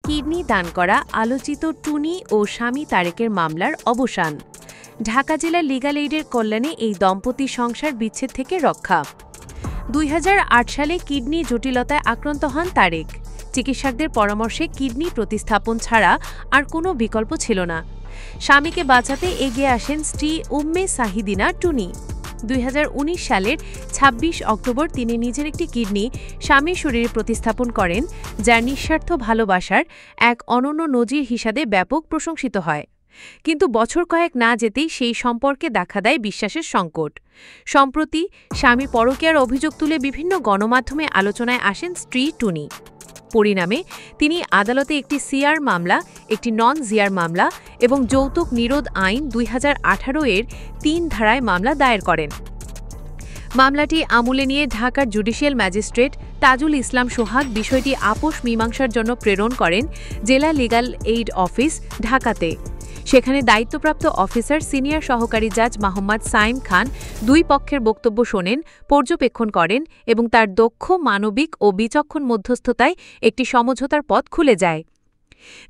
Kidney দান করা আলোচিত টুনি ও স্বামী তারেকের মামলার অবসান। ঢাকা জেলা লিগ্যাল এইডের কল্যাণে এই দম্পতি সংসার বিচ্ছেদ থেকে রক্ষা। 2008 সালে কিডনি জটিলতায় আক্রান্ত হন তারেক। চিকিৎসকদের পরামর্শে কিডনি প্রতিস্থাপন ছাড়া আর কোনো বিকল্প ছিল না। স্বামীকে বাঁচাতে এগিয়ে আসেন স্ত্রী উম্মে সাহিদিনা টুনি। 2019 সালের 26 অক্টোবর তিনি নিজের একটি কিডনি স্বামীর শরীরে প্রতিস্থাপন করেন, যা নিঃস্বার্থ ভালোবাসার এক অনন্য নজির হিসাবে ব্যাপক প্রশংসিত হয়। কিন্তু বছর কয়েক না যেতেই সেই সম্পর্কে দেখা দেয় বিশ্বাসের সংকট। সম্প্রতি স্বামী পরকীয়ার অভিযোগ তুলে বিভিন্ন গণমাধ্যমে আলোচনায় আসেন স্ত্রী টুনি। পরিণামে তিনি আদালতে একটি সিআর মামলা, একটি নন জিআর মামলা এবং যৌতুক নিরোধ আইন 2018 এর 3 ধারায় মামলা দায়ের করেন। মামলাটি আমলে নিয়ে ঢাকার জুডিশিয়াল ম্যাজিস্ট্রেট তাজুল ইসলাম সোহাগ বিষয়টি আপোষ মীমাংসার জন্য প্রেরণ করেন জেলা লিগ্যাল এইড অফিস ঢাকাতে। সেখানে দায়িত্বপ্রাপ্ত অফিসার সিনিয়র সহকারী জাজ মোহাম্মদ সাইম খান দুই পক্ষের বক্তব্য শোনেন, পর্যবেক্ষণ করেন এবং তার দক্ষ মানবিক ও বিচক্ষণ মধ্যস্থতায় একটি সমঝোতার পথ খুলে যায়।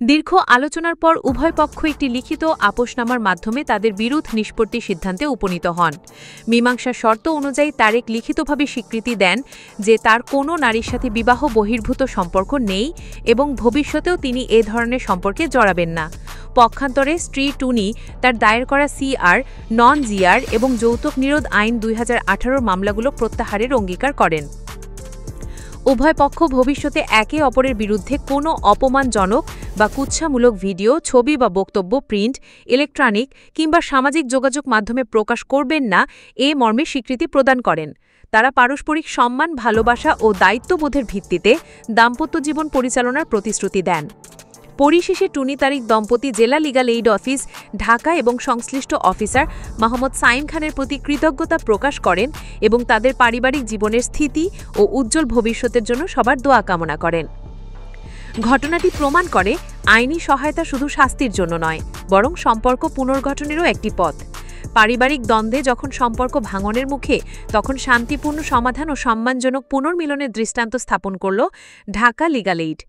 দীর্ঘ আলোচনার পর উভয় পক্ষ একটি লিখিত আপোসনামার মাধ্যমে তাদের বিরোধ নিষ্পত্তির সিদ্ধান্তে উপনীত হন। মীমাংসার শর্ত অনুযায়ী তারেক লিখিতভাবে স্বীকৃতি দেন যে তার কোনো নারীর সাথে বিবাহ বহির্ভূত সম্পর্ক নেই এবং ভবিষ্যতেও তিনি এ ধরনের সম্পর্কে জড়াবেন না। পক্ষান্তরে স্ত্রী টুনি তার দায়ের করা সিআর, নন জিআর এবং যৌতুক নিরোধ আইন 2018 মামলাগুলো প্রত্যাহারের অঙ্গীকার করেন। উভয় পক্ষ ভবিষ্যতে একে অপরের বিরুদ্ধে কোনো অপমানজনক বা কুৎসামূলক ভিডিও, ছবি বা বক্তব্য প্রিন্ট, ইলেকট্রনিক কিংবা সামাজিক যোগাযোগ মাধ্যমে প্রকাশ করবেন না এ মর্মে স্বীকৃতি প্রদান করেন। তারা পারস্পরিক সম্মান, ভালোবাসা ও দায়িত্ববোধের ভিত্তিতে দাম্পত্য জীবন পরিচালনার প্রতিশ্রুতি দেন। পরিশেষে টুনি তারেক দম্পতি জেলা লিগ্যাল এইড অফিস ঢাকা এবং সংশ্লিষ্ট অফিসার মোহাম্মদ সাইম খানের প্রতি কৃতজ্ঞতা প্রকাশ করেন এবং তাদের পারিবারিক জীবনের স্থিতি ও উজ্জ্বল ভবিষ্যতের জন্য সবার দোয়া কামনা করেন। ঘটনাটি প্রমাণ করে আইনি সহায়তা শুধু শাস্তির জন্য নয়, বরং সম্পর্ক পুনর্গঠনেরও একটি পথ। পারিবারিক দ্বন্দ্বে যখন সম্পর্ক ভাঙনের মুখে, তখন শান্তিপূর্ণ সমাধান ও সম্মানজনক পুনর্মিলনের দৃষ্টান্ত স্থাপন করল ঢাকা লিগ্যাল এইড।